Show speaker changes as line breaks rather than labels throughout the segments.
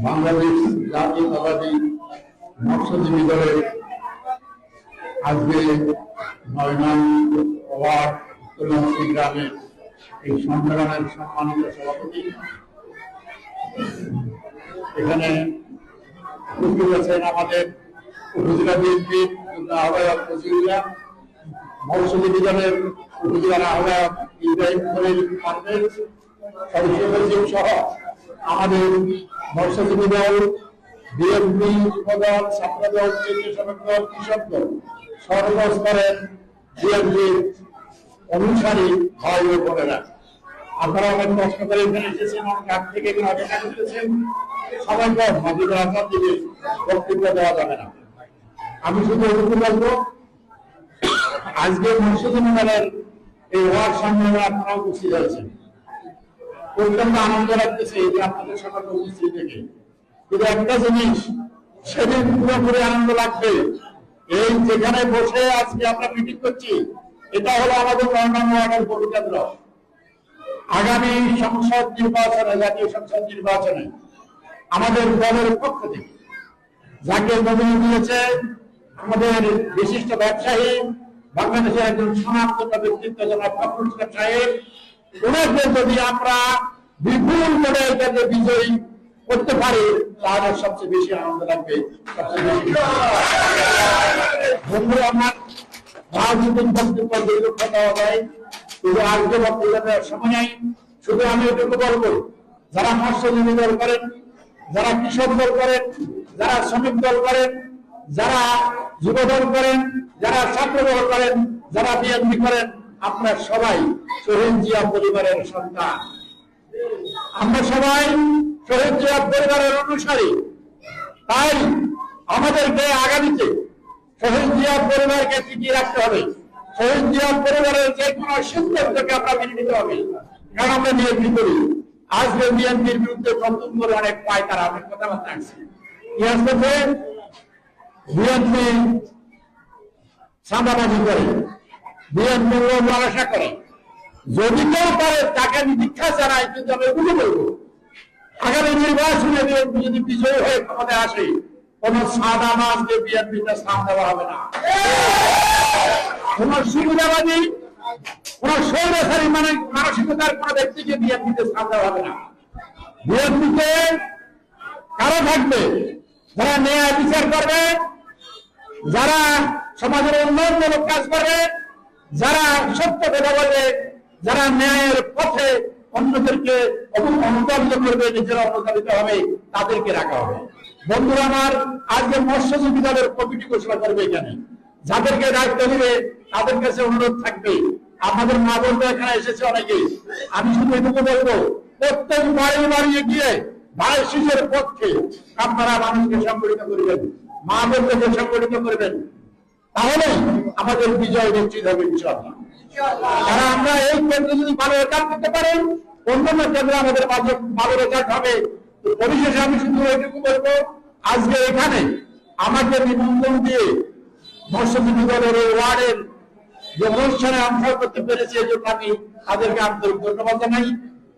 বাংলাদেশ জাতীয়তাবাদী মৎস্যজীবী দলের আজকে ৯ নং ওয়ার্ড উত্তরবঙ্গী গ্রামের এই সম্মেলনের সম্মানিত সভাপতি, এখানে উপস্থিত আছেন আমাদের উপজেলা বিএনপির আহ্বায়ক মজিবুল্লাহ, মৎস্যজীবী দলের উপজেলার আহ্বায়ক ইব্রাহিম খলিল পারভেজ, সদস্য সচিব সহ আমাদের মৎস্যজীবী দল, বিএনপি, যুবদল, ছাত্রদল, স্বেচ্ছাসেবক দল, কৃষক দল, সর্বস্তরের বিএনপির অনুসারী ভাই ও বোনেরা, আপনারা অনেক কষ্ট করে এখানে এসেছেন, অনেক আগ থেকে এখানে অপেক্ষা করতেছেন। সবাইকে মাজিদুল হাসান দিকে বক্তব্য দেওয়া যাবে না। আমি শুধু এটুকু বলবো, আজকে মৎস্যজীবী দলের এই ওয়ার্ড সম্মেলনে আপনারা উপস্থিত হয়েছেন। অত্যন্ত আনন্দ লাগতেছে যে আপনাদের সকলকে উপস্থিত থেকে। কিন্তু একটা জিনিস সেদিন পুরোপুরি আনন্দ লাগবে, এই যেখানে বসে আজকে আমরা মিটিং করছি, এটা হলো আমাদের ৯ নং ওয়ার্ডের ভোটকেন্দ্র। আগামী সংসদ নির্বাচনে, জাতীয় সংসদ নির্বাচনে আমাদের দলের পক্ষ থেকে যাকে নমিনি দিয়েছে আমাদের বিশিষ্ট ব্যবসায়ী, বাংলাদেশের একজন সনাতন ব্যক্তিত্ব জনাব ফখরুল ইসলাম সাহেব, ওনাকে যদি আমরা বিপুল করে এটাকে বিজয়ী করতে পারি তাহলে সবচেয়ে বেশি আনন্দ লাগবে। বন্ধু আমার রাজনৈতিক বক্তব্য দীর্ঘ দেওয়া যায়, কিন্তু আজকে বক্তব্য দেওয়ার সময় নাই। শুধু আমি এটুকু বলবো, যারা মৎস্যজীবী দল করেন, যারা কৃষক দল করেন, যারা শ্রমিক দল করেন, যারা যুব দল করেন, যারা ছাত্র দল করেন, যারা বিএনপি করেন, আপনারা সবাই শহীদ জিয়া পরিবারের সন্তান। আমরা সবাই শহীদ জিয়া পরিবারের অনুসারী। তাই আমাদেরকে আগামীতে শহীদ জিয়া পরিবারকে টিকিয়ে রাখতে হবে। শহীদ জিয়া পরিবারের যে কোনো সিদ্ধান্তকে আমরা মেনে নিতে হবে, কারণ আমরা বিএনপি করি। আজকে বিএনপির বিরুদ্ধে নতুন করে অনেক পায়, তারা অনেক কথাবার্তা আসছে। কি আসছে? বিএনপি চাঁদাবাজি করে, বিএনপি লালসা করে। যদি কেউ পারে তাকে আমি দীক্ষা জানাই, কিন্তু আমি এগুলো বলবো, আগামী নির্বাচনে বিএনপি যদি বিজয়ী হয়ে ক্ষমতায় আসে, কোন সাদা মাছকে বিএনপিতে স্থান দেওয়া হবে না। কোন সুবিধাবাদী, কোন স্বৈরাচারী মানসিকতার কোন ব্যক্তিকে বিএনপিতে স্থান দেওয়া হবে না। বিএনপিতে কারো থাকবে যারা ন্যায় বিচার করবে, যারা সমাজের উন্নয়নমূলক কাজ করবে, যারা সত্য কথা বলবে, যারা ন্যায়ের পথে অন্যদেরকে অনুপ্রাণিত করবে, নিজেরা অনুপ্রাণিত হবে, তাদেরকে রাখা হবে। বন্ধুরা আমার, আজকে মৎস্যজীবী দলের কমিটি ঘোষণা করবে এখানে, যাদেরকে দায়িত্ব দিবে তাদের কাছে অনুরোধ থাকবে। আমাদের মা বোনরা এখানে এসেছে অনেকে, আমি শুধু এটুকু বলবো, প্রত্যেক বাড়ি বাড়িয়ে গিয়ে ভাই শিশুর পক্ষে আপনারা মানুষকে সংগঠিত করবেন, মা বোনকে সংগঠিত করবেন, তাহলে আমাদের বিজয় নিশ্চিত হবে ইনশাআল্লাহ। কারণ আমরা এই কেন্দ্রে যদি ভালো রেজাল্ট করতে পারেন, অন্যান্য কেন্দ্রে আমাদের ভালো রেজাল্ট হবে। পরিশেষে আমি শুধু এটুকু বলবো, আজকে এখানে আমাকে নিমন্ত্রণ দিয়ে মৎস্যজীবী দলের ওয়ার্ডের যে অনুষ্ঠানে অংশ করতে পেরেছে, এই জন্য আমি তাদেরকে আন্তরিক ধন্যবাদ জানাই।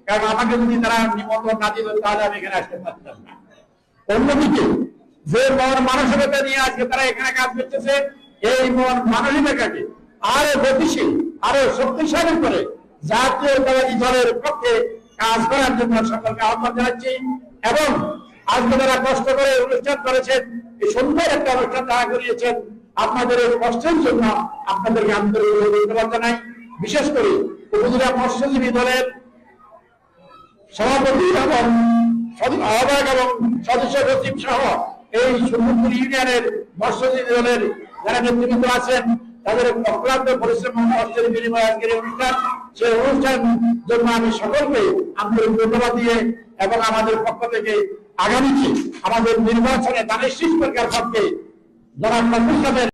কারণ আমাকে যদি তারা নিমন্ত্রণ না দিত তাহলে আমি এখানে আসতে পারতাম না। অন্যদিকে যে মন মানসিকতা নিয়ে আজকে তারা এখানে কাজ করতেছে, এই মন মানসিকতাকে আরো গতিশীল, আরো শক্তিশালী করে জাতীয়তাবাদী দলের পক্ষে কাজ করার জন্য সকলকে আহ্বান জানাচ্ছি। এবং আজকে তারা কষ্ট করে অনুষ্ঠান করেছেন, এই সুন্দর একটা অনুষ্ঠান তারা করিয়েছেন, আপনাদের এই কষ্টের জন্য আপনাদেরকে আন্তরিক ধন্যবাদ জানাই। বিশেষ করে উপজেলা মৎস্যজীবী দলের সভাপতি এবং আহ্বায়ক এবং সদস্য সচিব সহ এই সুন্দরপুর ইউনিয়নের মৎস্যজীবী দলের যারা নেতৃবৃন্দ আছেন, তাদের অক্লান্ত পরিশ্রম কষ্টের বিনিময়ে আজকের অনুষ্ঠান, সেই অনুষ্ঠান জন্য আমি সকলকে আন্তরিক ধন্যবাদ দিয়ে এবং আমাদের পক্ষ থেকে আগামীতে আমাদের নির্বাচনে ধানের শীষ সরকার পক্ষে যারা